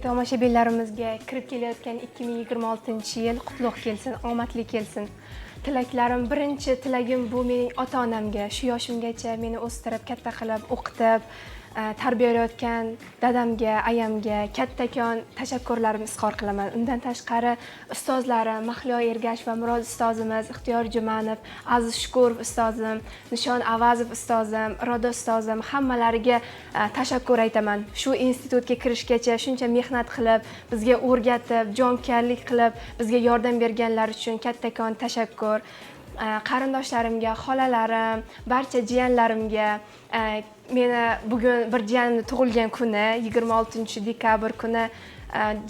Tomoshabinlarimizga kirib kelayotgan 2026-yil qutlug' kelsin, omadli kelsin. Tilaklarim, birinchi tilagim bu mening ota-onamga, shu yoshimgacha meni o'stirib, katta qilib, o'qitib, tarbiyalayotgan dadamga, ayamga kattakon tashakkurlarimni izhor qilaman. Undan tashqari ustozlarim Mahliyo Ergash va Murod ustozimiz, Ixtiyor Jumanov, Aziz Shukurov ustozim, Nishon Avazov ustozim, Iroda ustozim, hammalariga tashakkur aytaman. Shu institutga kirishgacha shuncha mehnat qilib, bizga o'rgatib, jonkuyarlik qilib, bizga yordam berganlar uchun kattakon tashakkur. Qarindoshlarimga, xolalarim, barcha jiyanlarimga, meni bugun bir jiyanimni tug'ilgan kuni, 26-dekabr kuni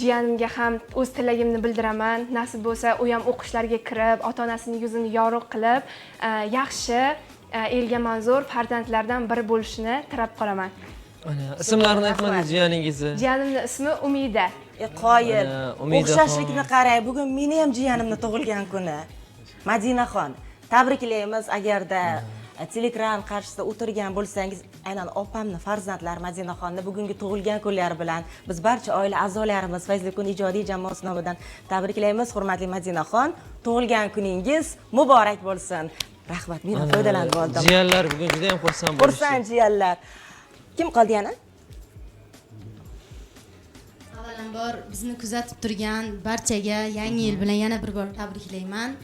jiyanimga ham o'z tilagimni bildiraman. Nasib bo'lsa, u ham o'qishlarga kirib, ota-onasining yuzini yorug' qilib, yaxshi elga manzur farzandlardan biri bo'lishini tilab qolaman. Ismlarini aytmadingiz jiyaningizni? Jiyanimning ismi Umida. Qoyil. O'xshashlikni qarang, bugun meni ham jiyanimni tug'ilgan kuni. Madinaxon, tabriklaymiz. Agarda telekran qarshisida o'tirgan bo'lsangiz, aynan opamni farzandlari Madinaxonni bugungi tug'ilgan kunlari bilan biz barcha oila a'zolarimiz Fayzlikun ijodiy jamoasi nomidan tabriklaymiz. Hurmatli Madinaxon, tug'ilgan kuningiz muborak bo'lsin. Rahmat, men foydalanib oldim. Jiyanlar bugun juda ham xursand bo'lishdi. Xursand jiyanlar. Kim qoldi yana? Avvalambor bizni kuzatib turgan barchaga yangi yil bilan yana bir bor tabriklayman.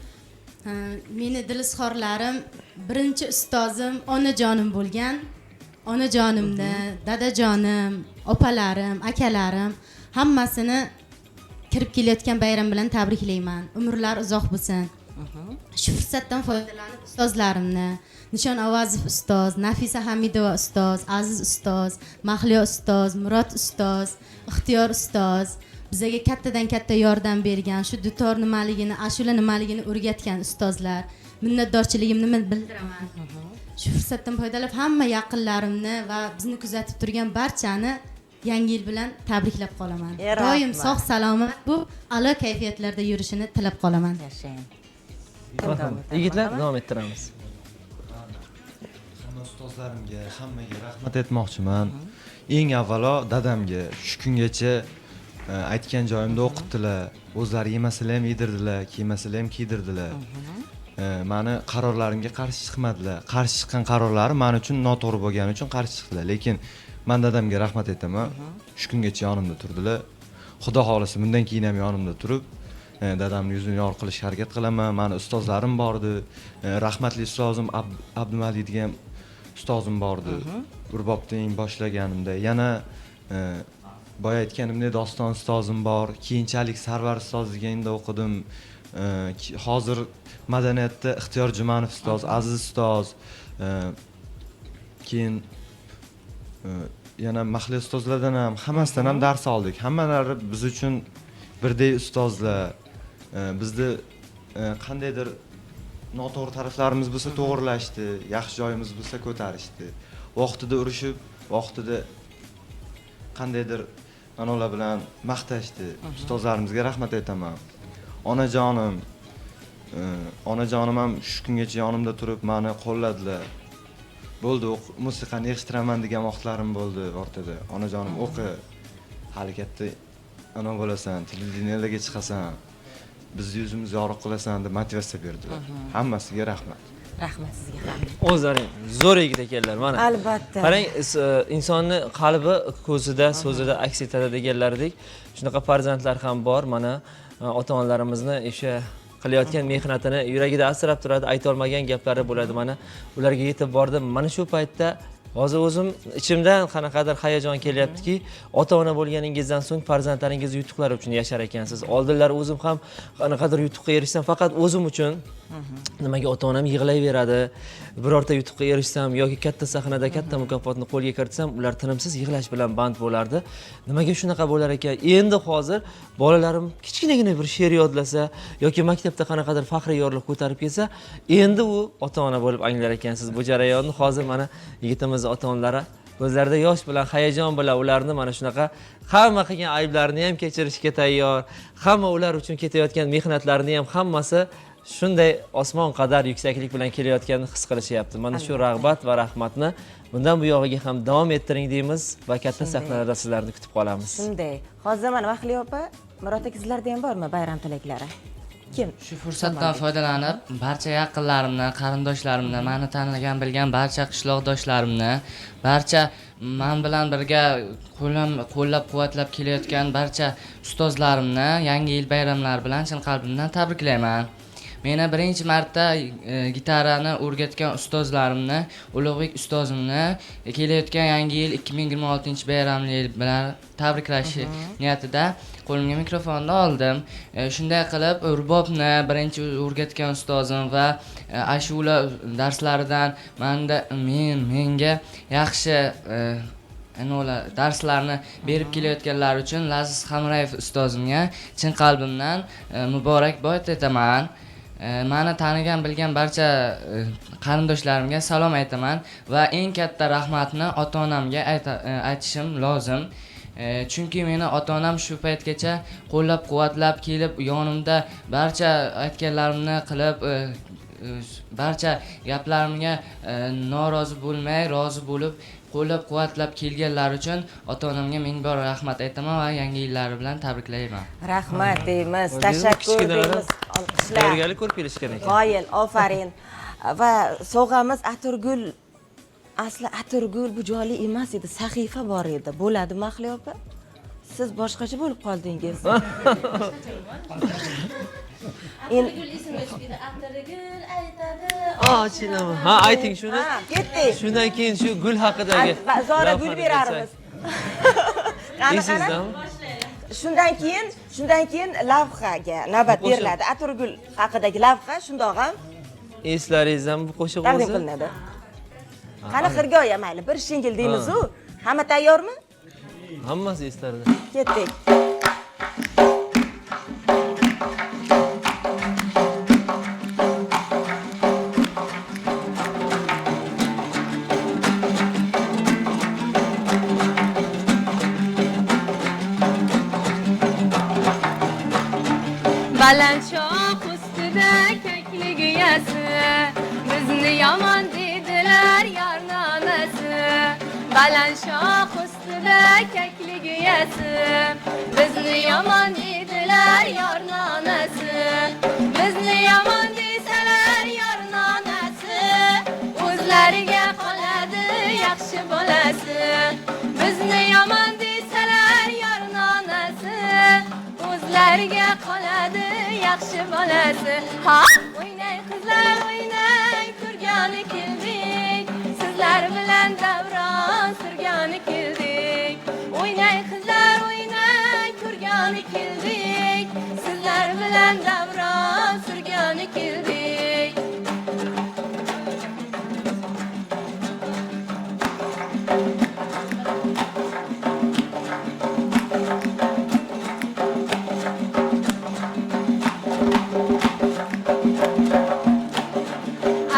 Meni dil izhorlarim birinchi ustozim onajonim bo'lgan. Onajonimni, dadajonim, opalarim, akalarim hammasini kirib kelayotgan bayram bilan tabriklayman. Umrlar uzoq bo'lsin. Shu fursatdan foydalanib ustozlarimni, Nishon Avazov ustoz, Nafisa Hamidova ustoz, Aziz ustoz, Mahliyo ustoz, Murod ustoz, Ixtiyor ustoz bizga kattadan katta yordam bergan, shu dutor nimaligini, ashula nimaligini o'rgatgan ustozlar, minnatdorchiligimni bildiraman. Shu fursatdan foydalanib hamma yaqinlarimni va bizni kuzatib turgan barchani yangi yil bilan tabriklab qolaman. Doim sog' salomat bu a'lo kayfiyatlarda yurishini tilab qolaman. Yashang. Yigitlar, davom ettiramiz. Hamma ustozlarimga, hammaga rahmat aytmoqchiman. Eng avvalo dadamga shu kungacha aytgan joyimda o'qitdilar. O'zlari yemasalar ham yedirdilar, kiymasalar ham kiydirdilar. Meni qarorlarimga qarshi chiqmadilar. Qarshi chiqqan qarorlari men uchun noto'g'ri bo'lgani uchun qarshi chiqdilar. Lekin men dadamga rahmat aytaman. Shu kungacha yonimda turdilar. Xudo xolisa bundan keyin ham yonimda turib, dadamning yuzini yorug' qilishga harakat qilaman. Meni ustozlarim bor edi. Rahmatli ustozim Abdumalik degan ustozim bor edi. Urbobdan boshlaganimda yana boya aytganimdek Doston ustozim bor. Keyinchalik Sarvar ustoz deganda o'qidim. Hozir madaniyatda Ixtiyor Jumanov ustoz, Aziz ustoz, keyin yana Mahliyo ustozlardan ham hammasidan ham dars oldik. Hammalari biz uchun birdek ustozlar. Bizni qandaydir noto'g'ri taraflarimiz bo'lsa to'g'rilashdi, yaxshi joyimiz bo'lsa ko'tarishdi. Vaqtida urishib, vaqtida qandaydir ular bilan maqtashdi. Ustozlarimizga rahmat aytaman. Onajonim ham shu kungacha yonimda turib meni qo'lladilar. Bo'ldi, musiqani eshitiraman degan vaqtlarim bo'ldi o'rtada. Onajonim o'qi, hali katta ana bo'lasan, televideniyalarga chiqasan, bizni yuzimizni yorug' qilasan deb motivatsiya berdilar. Hammasiga rahmat. Rahmat sizga ham. O'zlaring zo'r yigit ekanlar, mana. Albatta. Qarang, insonni qalbi ko'zida, so'zida aks etadi deganlaridek, shunaqa farzandlar ham bor. Mana ota-onalarimizni o'sha qilayotgan mehnatini yuragida asrab turadi, ayta olmagan gaplari bo'ladi. Mana ularga yetib bordim. Mana shu paytda hozir o'zim ichimdan qanaqadir hayajon kelyaptiki, ota-ona bo'lganingizdan so'ng farzandlaringiz yutuqlari uchun yashar ekansiz. Oldinlari o'zim ham qanaqadir yutuqqa erishsam, faqat o'zim uchun nimaga ota-onam yig'layveradi. Birorta yutuqqa erishsam yoki katta sahnada katta mukofotni qo'lga kiritsam, ular tinimsiz yig'lash bilan band bo'lardi. Nimaga shunaqa bo'lar ekan? Endi hozir bolalarim kichkinagina bir she'r yodlasa yoki maktabda qanaqadir faxriy yorliq ko'tarib kelsa, endi u ota-ona bo'lib anglar ekansiz. Bu jarayonni hozir mana yigitimiz ota-onalari ko'zlarida yosh bilan, hayajon bilan ularni mana shunaqa hamma qilgan ayblarini ham kechirishga tayyor, hamma ular uchun ketayotgan mehnatlarini ham hammasi shunday osmon qadar yuksaklik bilan kelayotganini his qilishyapti. Mana shu rag'bat va rahmatni bundan bu yog'iga ham davom ettiring deymiz va katta sahnalarda sizlarni kutib qolamiz. Shunday. Hozir mana Mahliyo opa, Murod aka sizlarda ham bormi bayram tilaklari? Kim? Shu fursatdan foydalanib, barcha yaqinlarimni, qarindoshlarimni, meni tanigan bilgan barcha qishloqdoshlarimni, barcha men bilan birga qo'llab-quvvatlab kelayotgan barcha ustozlarimni yangi yil bayramlari bilan chin qalbimdan tabriklayman. Meni birinchi marta gitarani o'rgatgan ustozlarimni, Ulug'bek ustozimni kelayotgan yangi yil 2026-bayramli bilan tabriklash niyatida qo'limga mikrofonni oldim. Shunday qilib, Urbobni birinchi o'rgatgan ustozim va ashula darslaridan menga yaxshi darslarni berib kelayotganlar uchun Laziz Hamrayev ustozimga chin qalbimdan muborakbod etaman. Meni tanigan bilgan barcha qarindoshlarimga salom aytaman va eng katta rahmatni ota-onamga aytishim lozim. Chunki meni ota-onam shu paytgacha qo'llab-quvvatlab kelib, yonimda barcha aytganlarimni qilib barcha gaplarimga norozi bo'lmay, rozi bo'lib, qo'llab-quvvatlab kelganlari uchun ota-onamga ming bor rahmat aytaman va yangi yillari bilan tabriklayman. Rahmat deymiz, tashakkur deymiz. Olqishlar. Tayyorgarlik ko'rib kelishgan ekan. Qoyil, ofarin. Va sovg'amiz atirgul. Asli atirgul bu joli emas edi, sahifa bor edi. Bo'ladimi Mahliyo opa? Siz boshqacha bo'lib qoldingiz. Atirgul ismga tushdi. Atirgul aytadi. Chinami. Ha, ayting shuni. Ha, ketdik. Shundan keyin shu gul haqidagi. Zora gul berarmiz. Esizdami? Shundan keyin lavhaga navbat beriladi. Atirgul haqidagi lavha shundoq ham Eslaringizdan bu qo'shiq taqdim o'zi. qilinadi. Qani xirgoya mayli, bir shingil deymiz-ku. Hamma tayyormi? Hammasi eslardi. Ketdik. Baland shoh ustida keklik uyasi, bizni yomon dedilar yorni onasi. Baland shoh ustida keklik uyasi, bizni yomon dedilar yorni onasi. Bizni yomon desalar yorni onasi, o'zlariga qoladi yaxshi bolasi. Bizni yomon desalar yorni onasi, o'zlariga qoladi yaxshi bolasi. Ha, o'ynang qizlar, o'ynang, ko'rgani keldik. Sizlar bilan davron surgani keldik. O'ynang qizlar, o'ynang, ko'rgani keldik. Sizlar bilan davron surgani keldik.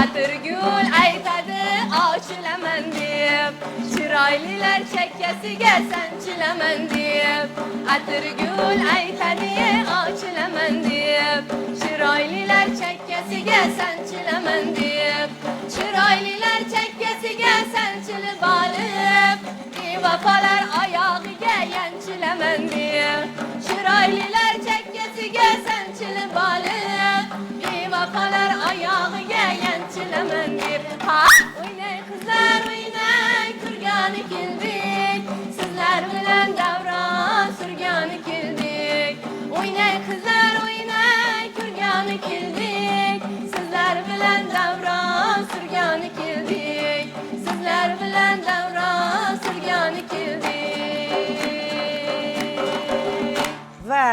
Atirgul aytadi ochilaman deb, chiroylilar chekkasiga sanchilaman deb. Atirgul aytadi ochilaman deb, chiroylilar chekkasiga sanchilaman deb. Chiroylilar chekkasiga sanchilib olib, bevafolar oyog'iga yanchilaman deb. Chiroylilar chekkasiga sanchilib olib, bevafolar oyog'iga yanchilaman deb. Ha, o'ynang qizlar, o'ynang, ko'rgani keldik. Sizlar bilan davron surgani keldik. O'ynang qizlar, o'ynang, ko'rgani keldik. Sizlar bilan davron surgani keldik. Sizlar bilan davron surgani keldik. Va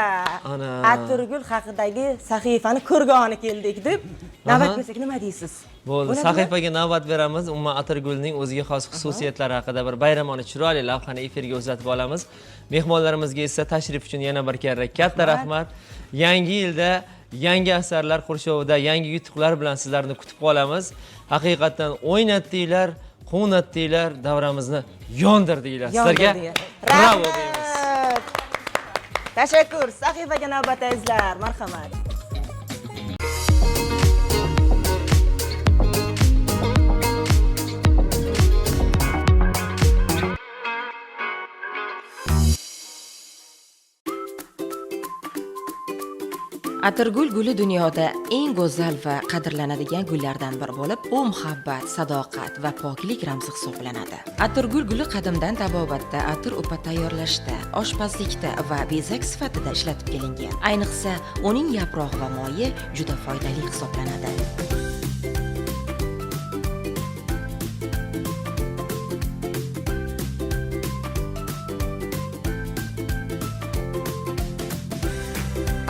Ana. Atirgul haqidagi sahifani ko'rgani keldik deb navbat bersak nima deysiz? Bo'ldi, sahifaga navbat beramiz. Umuman Atirgulning o'ziga xos xususiyatlari haqida bir bayramona chiroyli lavhani efirga uzatib olamiz. Mehmonlarimizga esa tashrif uchun yana bir karra katta rahmat. Yangi yilda yangi asarlar qurshovida yangi yutuqlar bilan sizlarni kutib qolamiz. Haqiqatan o'ynatdinglar, quvnatdinglar, davramizni yondirdinglar. Sizlarga bravo deymiz. Tashakkur. Sahifaga navbat azizlar. Marhamat. Atirgul guli dunyoda eng go'zal va qadrlanadigan gullardan biri bo'lib, u muhabbat, sadoqat va poklik ramzi hisoblanadi. Atirgul guli qadimdan tabobatda atir upa tayyorlashda, oshpazlikda va bezak sifatida ishlatib kelingan. Ayniqsa, uning yaproq va moyi juda foydali hisoblanadi.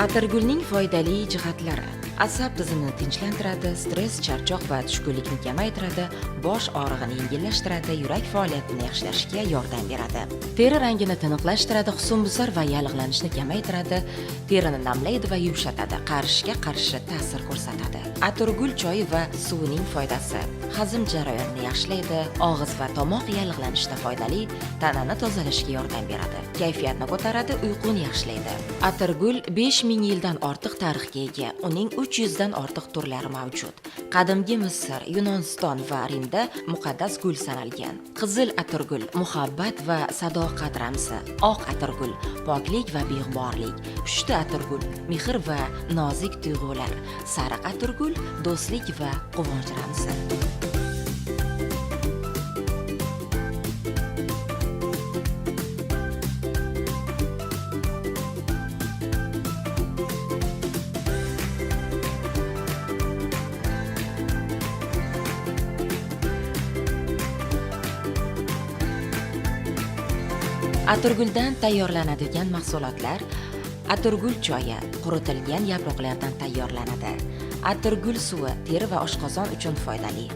Atirgulning foydali jihatlari: asab tizimini tinchlantiradi, stress, charchoq va tushkunlikni kamaytiradi, bosh og'rig'ini yengillashtiradi, yurak faoliyatini yaxshilashga yordam beradi. Teri rangini tiniqlashtiradi, husnbuzar va yallig'lanishni kamaytiradi, terini namlaydi va yumshatadi, qarishga qarshi ta'sir ko'rsatadi. Atirgul choyi va suvining foydasi: hazm jarayonini yaxshilaydi, og'iz va tomoq yallig'lanishida foydali, tanani tozalashga yordam beradi, kayfiyatni ko'taradi, uyquni yaxshilaydi. Atirgul 5000 yildan ortiq tarixga ega, uning 300 dan ortiq turlari mavjud. Qadimgi Misr, Yunoniston va Rimda muqaddas gul sanalgan. Qizil atirgul muhabbat va sadoqat ramzi, oq atirgul poklik va beg'uborlik, pushti atirgul mehr va nozik tuyg'ular, sariq atirgul do'stlik va quvonch ramzi. Atirguldan tayyorlanadigan mahsulotlar: atirgul choyi quritilgan yaproqlardan tayyorlanadi. Atirgul suvi teri va oshqozon uchun foydali.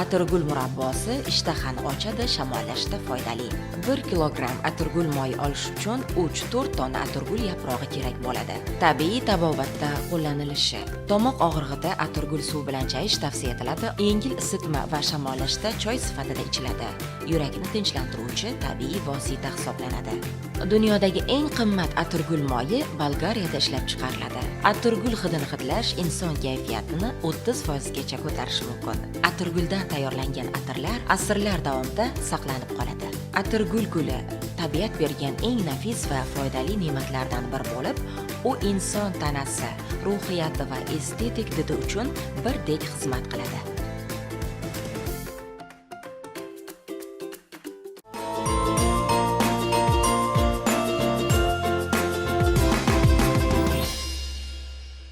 Atirgul murabbosi ishtahani ochadi, shamollashda foydali. 1 kilogramm atirgul moyi olish uchun 3-4 tonna atirgul yaprog'i kerak bo'ladi. Tabiiy tabobatda qo'llanilishi: tomoq og'rig'ida atirgul suvi bilan chayish tavsiya etiladi. Yengil isitma va shamollashda choy sifatida ichiladi. Yurakni tinchlantiruvchi tabiiy vosita hisoblanadi. Dunyodagi eng qimmat atirgul moyi Bolgariyada ishlab chiqariladi. Atirgul hidini hidlash inson kayfiyatini 30% gacha ko'tarishi mumkin. Atirguldan tayyorlangan atirlar asrlar davomida saqlanib qoladi. Atirgul guli tabiat bergan eng nafis va foydali ne'matlardan biri bo'lib, u inson tanasi, ruhiyati va estetik didi uchun birdek xizmat qiladi.